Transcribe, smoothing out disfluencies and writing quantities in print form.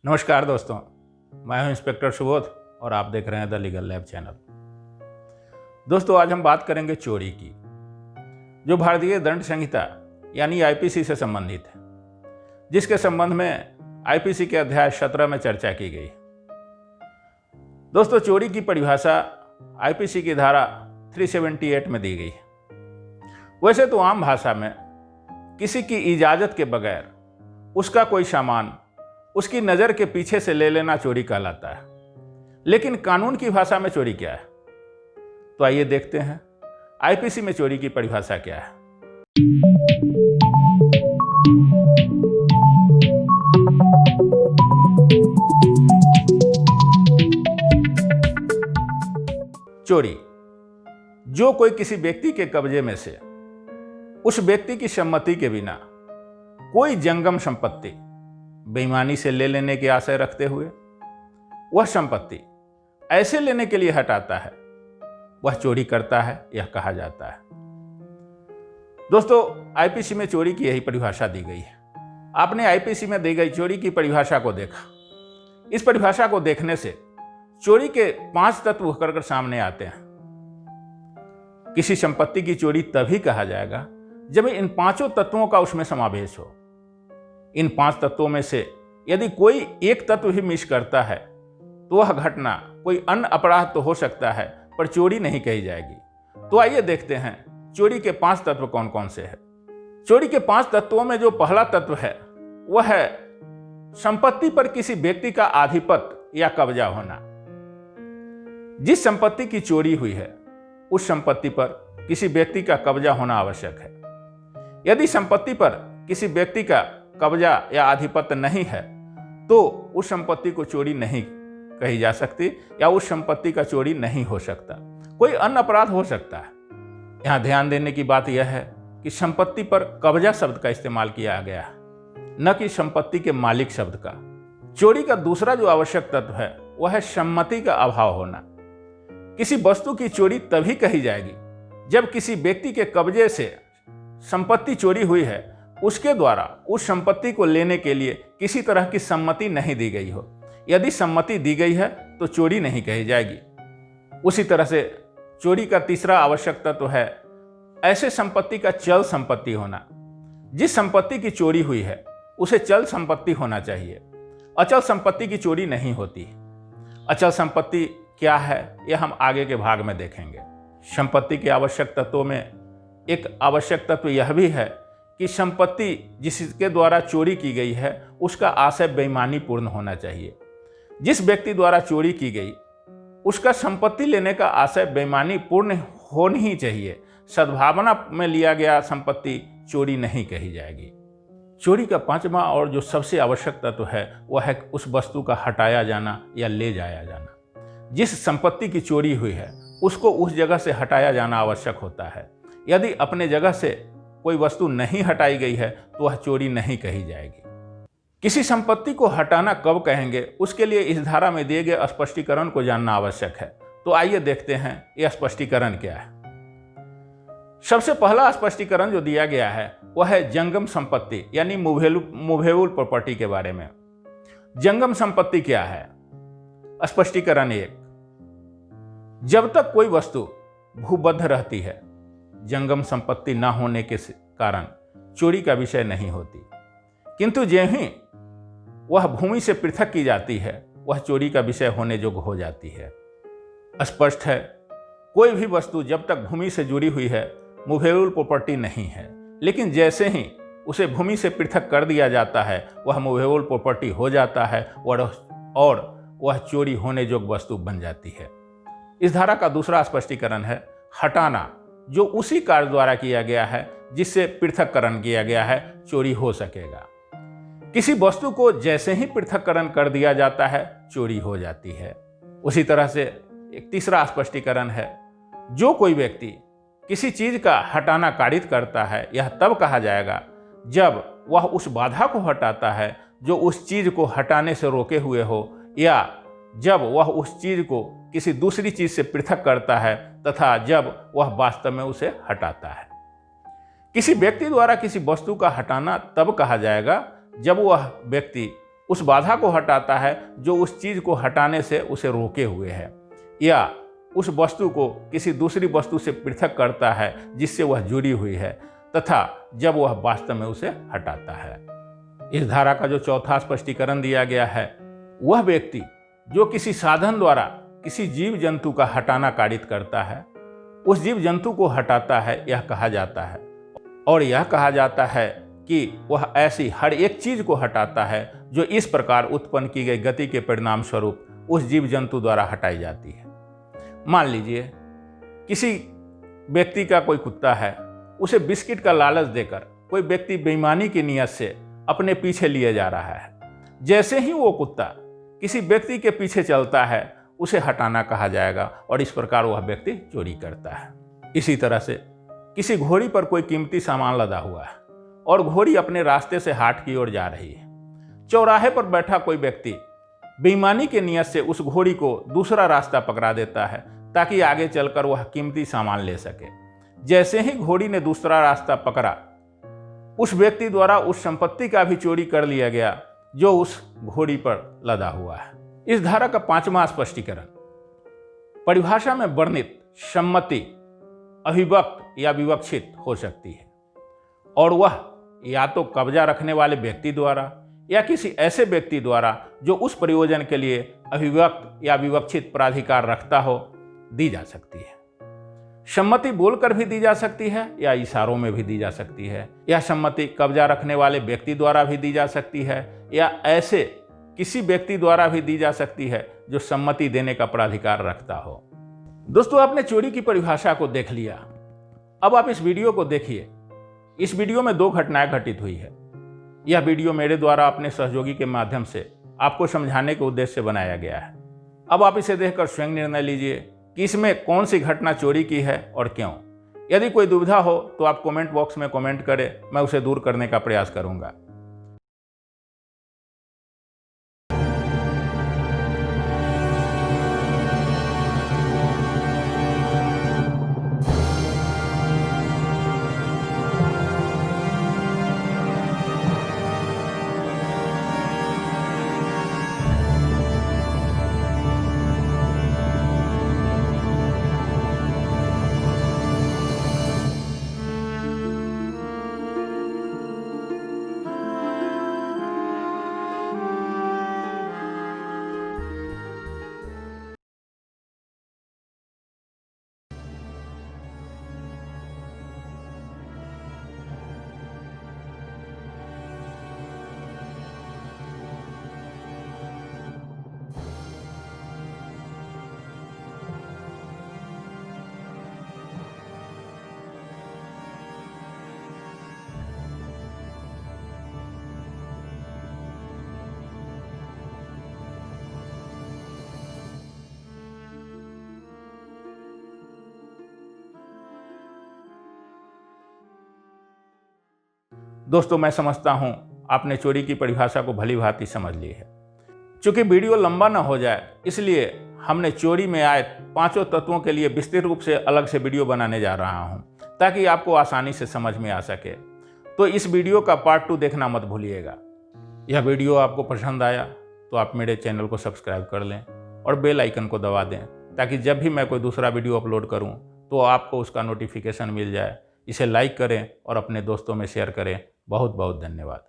नमस्कार दोस्तों, मैं हूं इंस्पेक्टर सुबोध और आप देख रहे हैं द लीगल लैब चैनल। दोस्तों, आज हम बात करेंगे चोरी की, जो भारतीय दंड संहिता यानी आईपीसी से संबंधित है, जिसके संबंध में आईपीसी के अध्याय 17 में चर्चा की गई। दोस्तों, चोरी की परिभाषा आईपीसी की धारा 378 में दी गई है। वैसे तो आम भाषा में किसी की इजाज़त के बगैर उसका कोई सामान उसकी नज़र के पीछे से ले लेना चोरी कहलाता है, लेकिन कानून की भाषा में चोरी क्या है? तो आइए देखते हैं आईपीसी में चोरी की परिभाषा क्या है। चोरी जो कोई किसी व्यक्ति के कब्जे में से उस व्यक्ति की सम्मति के बिना कोई जंगम संपत्ति बेईमानी से ले लेने के आशय रखते हुए वह संपत्ति ऐसे लेने के लिए हटाता है, वह चोरी करता है, यह कहा जाता है। दोस्तों, आईपीसी में चोरी की यही परिभाषा दी गई है। आपने आईपीसी में दी गई चोरी की परिभाषा को देखा। इस परिभाषा को देखने से चोरी के 5 तत्व उभर कर सामने आते हैं। किसी संपत्ति की चोरी तभी कहा जाएगा जब इन 5 तत्वों का उसमें समावेश हो। इन 5 तत्वों में से यदि कोई एक तत्व भी मिस करता है तो वह घटना कोई अन्य अपराध तो हो सकता है, पर चोरी नहीं कही जाएगी। तो आइए देखते हैं चोरी के 5 तत्व कौन कौन से हैं। चोरी के 5 तत्वों में जो पहला तत्व है वह है संपत्ति पर किसी व्यक्ति का आधिपत्य या कब्जा होना। जिस संपत्ति की चोरी हुई है उस संपत्ति पर किसी व्यक्ति का कब्जा होना आवश्यक है। यदि संपत्ति पर किसी व्यक्ति का कब्जा या आधिपत्य नहीं है तो उस संपत्ति को चोरी नहीं कही जा सकती या उस संपत्ति का चोरी नहीं हो सकता। कोई अन्य अपराध हो सकता है। यहाँ ध्यान देने की बात यह है कि संपत्ति पर कब्जा शब्द का इस्तेमाल किया गया है, न कि संपत्ति के मालिक शब्द का। चोरी का दूसरा जो आवश्यक तत्व है वह है सम्मति का अभाव होना। किसी वस्तु की चोरी तभी कही जाएगी जब किसी व्यक्ति के कब्जे से संपत्ति चोरी हुई है, उसके द्वारा उस संपत्ति को लेने के लिए किसी तरह की सम्मति नहीं दी गई हो। यदि सम्मति दी गई है तो चोरी नहीं कही जाएगी। उसी तरह से चोरी का तीसरा आवश्यक तत्व है ऐसे संपत्ति का चल संपत्ति होना। जिस संपत्ति की चोरी हुई है उसे चल संपत्ति होना चाहिए। अचल संपत्ति की चोरी नहीं होती। अचल संपत्ति क्या है यह हम आगे के भाग में देखेंगे। संपत्ति के आवश्यक तत्वों में एक आवश्यक तत्व यह भी है कि संपत्ति जिसके द्वारा चोरी की गई है उसका आशय बेईमानी पूर्ण होना चाहिए। जिस व्यक्ति द्वारा चोरी की गई उसका संपत्ति लेने का आशय बेईमानी पूर्ण होनी ही चाहिए। सद्भावना में लिया गया संपत्ति चोरी नहीं कही जाएगी। चोरी का 5वां और जो सबसे आवश्यक तत्व है वह है उस वस्तु का हटाया जाना या ले जाया जाना। जिस संपत्ति की चोरी हुई है उसको उस जगह से हटाया जाना आवश्यक होता है। यदि अपने जगह से कोई वस्तु नहीं हटाई गई है तो वह चोरी नहीं कही जाएगी। किसी संपत्ति को हटाना कब कहेंगे उसके लिए इस धारा में दिए गए स्पष्टीकरण को जानना आवश्यक है। तो आइए देखते हैं यह स्पष्टीकरण क्या है। सबसे पहला स्पष्टीकरण जो दिया गया है वह है जंगम संपत्ति यानी मूवेबल प्रॉपर्टी के बारे में। जंगम संपत्ति क्या है? स्पष्टीकरण 1, जब तक कोई वस्तु भूबद्ध रहती है जंगम संपत्ति न होने के कारण चोरी का विषय नहीं होती, किंतु ज्यों ही वह भूमि से पृथक की जाती है वह चोरी का विषय होने योग्य हो जाती है। स्पष्ट है, कोई भी वस्तु जब तक भूमि से जुड़ी हुई है मूवेबल प्रॉपर्टी नहीं है, लेकिन जैसे ही उसे भूमि से पृथक कर दिया जाता है वह मूवेबल प्रॉपर्टी हो जाता है और वह चोरी होने योग्य वस्तु बन जाती है। इस धारा का दूसरा स्पष्टीकरण है हटाना, जो उसी कार्य द्वारा किया गया है जिससे पृथक्करण किया गया है चोरी हो सकेगा। किसी वस्तु को जैसे ही पृथक्करण कर दिया जाता है चोरी हो जाती है। उसी तरह से एक तीसरा स्पष्टीकरण है, जो कोई व्यक्ति किसी चीज का हटाना कारित करता है यह तब कहा जाएगा जब वह उस बाधा को हटाता है जो उस चीज को हटाने से रोके हुए हो, या जब वह उस चीज को किसी दूसरी चीज से पृथक करता है तथा जब वह वास्तव में उसे हटाता है। किसी व्यक्ति द्वारा किसी वस्तु का हटाना तब कहा जाएगा जब वह व्यक्ति उस बाधा को हटाता है जो उस चीज़ को हटाने से उसे रोके हुए है, या उस वस्तु को किसी दूसरी वस्तु से पृथक करता है जिससे वह जुड़ी हुई है, तथा जब वह वास्तव में उसे हटाता है। इस धारा का जो चौथा स्पष्टीकरण दिया गया है, वह व्यक्ति जो किसी साधन द्वारा किसी जीव जंतु का हटाना कारित करता है, उस जीव जंतु को हटाता है, यह कहा जाता है। और यह कहा जाता है कि वह ऐसी हर एक चीज को हटाता है जो इस प्रकार उत्पन्न की गई गति के परिणाम स्वरूप उस जीव जंतु द्वारा हटाई जाती है। मान लीजिए किसी व्यक्ति का कोई कुत्ता है, उसे बिस्किट का लालच देकर कोई व्यक्ति बेईमानी की नीयत से अपने पीछे लिए जा रहा है। जैसे ही वो कुत्ता किसी व्यक्ति के पीछे चलता है, उसे हटाना कहा जाएगा और इस प्रकार वह व्यक्ति चोरी करता है। इसी तरह से किसी घोड़ी पर कोई कीमती सामान लदा हुआ है और घोड़ी अपने रास्ते से हाट की ओर जा रही है। चौराहे पर बैठा कोई व्यक्ति बेईमानी के नियत से उस घोड़ी को दूसरा रास्ता पकड़ा देता है ताकि आगे चलकर वह कीमती सामान ले सके। जैसे ही घोड़ी ने दूसरा रास्ता पकड़ा, उस व्यक्ति द्वारा उस संपत्ति का भी चोरी कर लिया गया जो उस घोड़ी पर लदा हुआ है। इस धारा का पांचवा स्पष्टीकरण, परिभाषा में वर्णित सम्मति अभिव्यक्त या विवक्षित हो सकती है और वह या तो कब्जा रखने वाले व्यक्ति द्वारा या किसी ऐसे व्यक्ति द्वारा जो उस प्रयोजन के लिए अभिव्यक्त या विवक्षित प्राधिकार रखता हो, दी जा सकती है। सम्मति बोलकर भी दी जा सकती है या इशारों में भी दी जा सकती है। यह सम्मति कब्जा रखने वाले व्यक्ति द्वारा भी दी जा सकती है या ऐसे किसी व्यक्ति द्वारा भी दी जा सकती है जो सम्मति देने का प्राधिकार रखता हो। दोस्तों, आपने चोरी की परिभाषा को देख लिया। अब आप इस वीडियो को देखिए। इस वीडियो में 2 घटनाएं घटित हुई है। यह वीडियो मेरे द्वारा अपने सहयोगी के माध्यम से आपको समझाने के उद्देश्य से बनाया गया है। अब आप इसे देखकर स्वयं निर्णय लीजिए कि इसमें कौन सी घटना चोरी की है और क्यों। यदि कोई दुविधा हो तो आप कमेंट बॉक्स में कमेंट करें, मैं उसे दूर करने का प्रयास करूंगा। दोस्तों, मैं समझता हूं आपने चोरी की परिभाषा को भली भांति समझ ली है। चूंकि वीडियो लंबा ना हो जाए, इसलिए हमने चोरी में आए 5 तत्वों के लिए विस्तृत रूप से अलग से वीडियो बनाने जा रहा हूं ताकि आपको आसानी से समझ में आ सके। तो इस वीडियो का पार्ट 2 देखना मत भूलिएगा। यह वीडियो आपको पसंद आया तो आप मेरे चैनल को सब्सक्राइब कर लें और बेल आइकन को दबा दें ताकि जब भी मैं कोई दूसरा वीडियो अपलोड करूं तो आपको उसका नोटिफिकेशन मिल जाए। इसे लाइक करें और अपने दोस्तों में शेयर करें। बहुत बहुत धन्यवाद।